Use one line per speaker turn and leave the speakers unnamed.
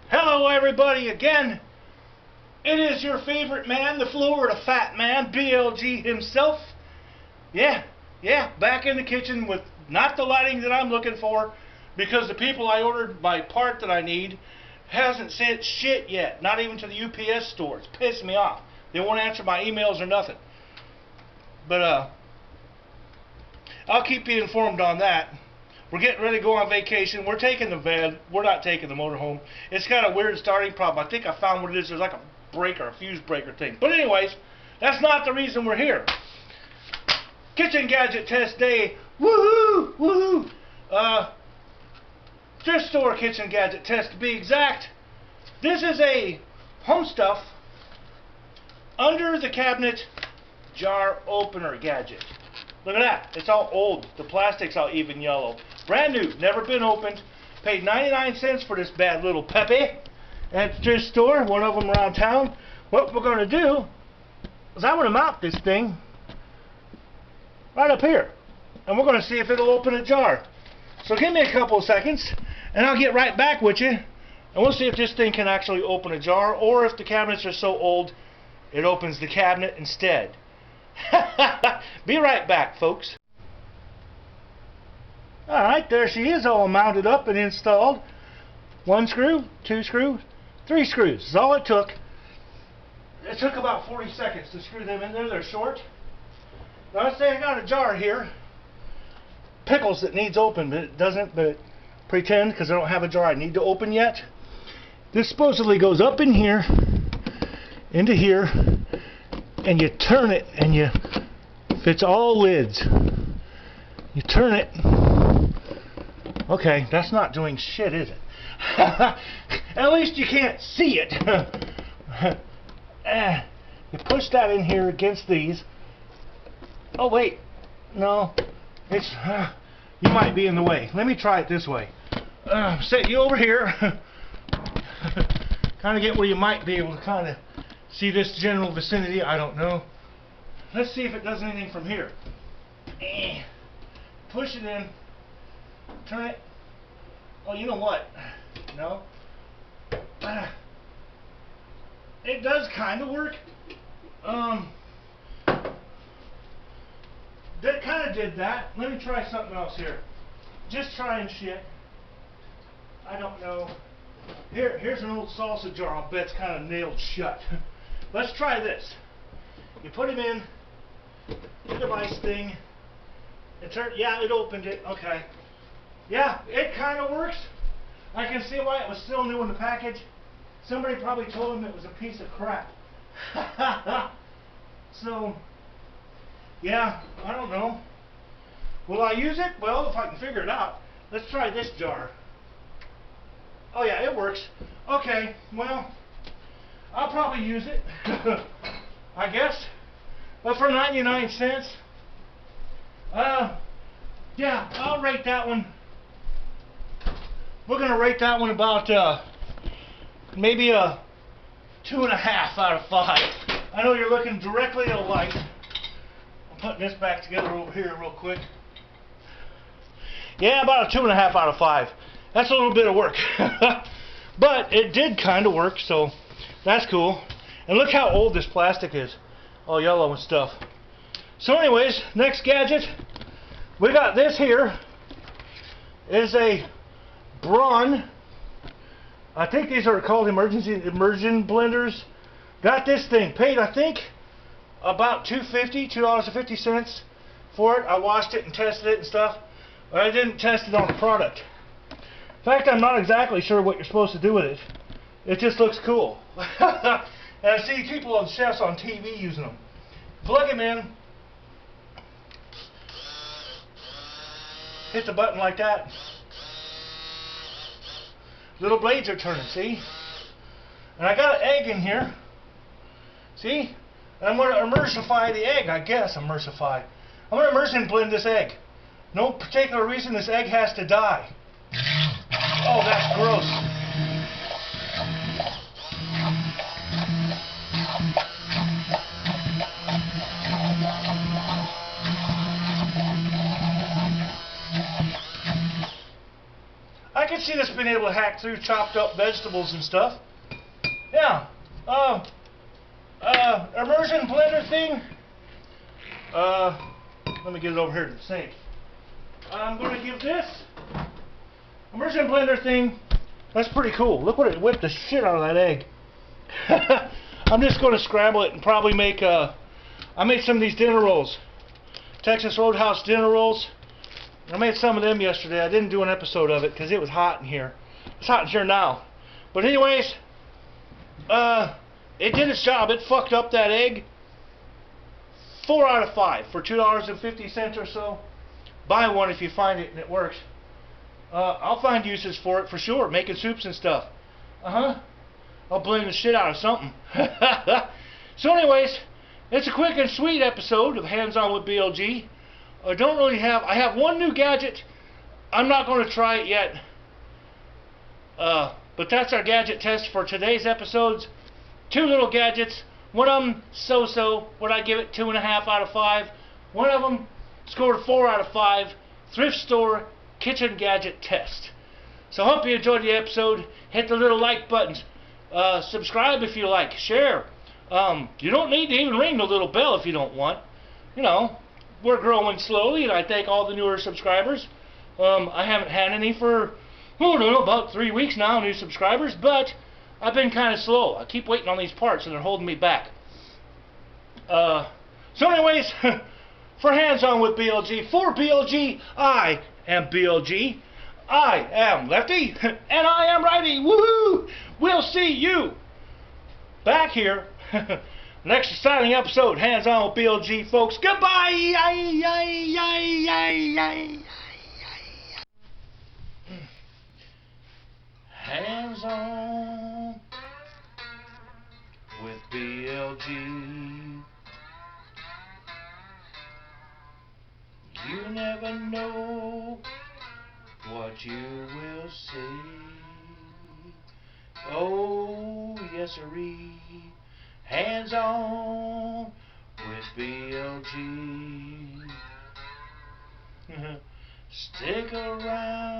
Hello everybody again. It is your favorite man, the Florida Fat Man, BLG himself. Yeah, back in the kitchen with not the lighting that I'm looking for, because the people I ordered my part that I need hasn't sent shit yet, not even to the UPS store. It's pissed me off. They won't answer my emails or nothing. But I'll keep you informed on that. We're getting ready to go on vacation. We're taking the van. We're not taking the motorhome. It's got a weird starting problem. I think I found what it is. There's like a breaker, a fuse breaker thing. But anyways, that's not the reason we're here. Kitchen gadget test day. Woohoo! Woohoo! Thrift store kitchen gadget test to be exact. This is a home stuff under the cabinet jar opener gadget. Look at that. It's all old. The plastic's all even yellow. Brand new. Never been opened. Paid 99 cents for this bad little peppy at the thrift store. One of them around town. What we're going to do is I'm going to mount this thing right up here. And we're going to see if it'll open a jar. So give me a couple of seconds and I'll get right back with you. And we'll see if this thing can actually open a jar, or if the cabinets are so old it opens the cabinet instead. Be right back, folks. Alright, there she is, all mounted up and installed. 1 screw, 2 screws, 3 screws is all it took. It took about 40 seconds to screw them in there. They're short. Now let's say I got a jar here, pickles, that needs open, but it doesn't. But pretend, because I don't have a jar I need to open yet. This supposedly goes up in here, into here, and you turn it, and you fits all lids. You turn it. Okay, that's not doing shit, is it? At least you can't see it. You push that in here against these. Oh wait, no, it's you might be in the way. Let me try it this way. Set you over here. Kind of get where you might be able to kind of see this general vicinity. I don't know. Let's see if it does anything from here. Push it in. Turn it. Oh, you know what? No. It does kind of work. That kind of did that. Let me try something else here. Just trying shit. I don't know. Here's an old salsa jar. I'll bet it's kind of nailed shut. Let's try this. You put him in the device thing. It turned. Yeah, it opened it. Okay. Yeah, it kind of works. I can see why it was still new in the package. Somebody probably told him it was a piece of crap. So, yeah, I don't know. Will I use it? Well, if I can figure it out. Let's try this jar. Oh yeah, it works. Okay, well, I'll probably use it. I guess. But for 99 cents, yeah, I'll rate that one. We're going to rate that one about maybe a 2.5 out of 5. I know you're looking directly at a light. I'm putting this back together over here real quick. Yeah, about a 2.5 out of 5. That's a little bit of work. But it did kind of work, so that's cool. And look how old this plastic is. All yellow and stuff. So anyways, next gadget. We got this here. Is a Braun. I think these are called immersion blenders. Got this thing. Paid, I think, about $2.50 for it. I washed it and tested it and stuff. But I didn't test it on the product. In fact, I'm not exactly sure what you're supposed to do with it. It just looks cool. And I see people on chefs on TV using them. Plug them in. Hit the button like that. Little blades are turning, see? And I got an egg in here. See? And I'm going to emulsify the egg, I guess. Emulsify. I'm going to immersion blend this egg. No particular reason this egg has to die. Oh, that's gross. see this being able to hack through chopped up vegetables and stuff. Yeah. Immersion blender thing. Let me get it over here to the sink. I'm going to give this immersion blender thing. That's pretty cool. Look what it whipped the shit out of that egg. I'm just going to scramble it and probably make I made some of these dinner rolls. Texas Roadhouse dinner rolls. I made some of them yesterday. I didn't do an episode of it because it was hot in here. It's hot in here now. But anyways, it did its job. It fucked up that egg. 4 out of 5 for $2.50 or so. Buy one if you find it and it works. I'll find uses for it for sure. Making soups and stuff. I'll blend the shit out of something. So anyways, it's a quick and sweet episode of Hands On with BLG. I have one new gadget. I'm not going to try it yet. But that's our gadget test for today's episodes. 2 little gadgets. One of them so-so. Would I give it 2.5 out of 5? One of them scored 4 out of 5. Thrift store kitchen gadget test. So I hope you enjoyed the episode. Hit the little like buttons. Subscribe if you like. Share. You don't need to even ring the little bell if you don't want. You know, we're growing slowly, and I thank all the newer subscribers. I haven't had any for, I don't know, about 3 weeks now, new subscribers, but I've been kind of slow. I keep waiting on these parts, and they're holding me back. So anyways, for Hands On with BLG, for BLG, I am BLG. I am Lefty, and I am Righty. Woohoo! We'll see you back here next exciting episode. Hands On with BLG, folks. Goodbye. Hands On with BLG. You never know what you will see. Oh, yes, sirree. Hands On with BLG. Stick around.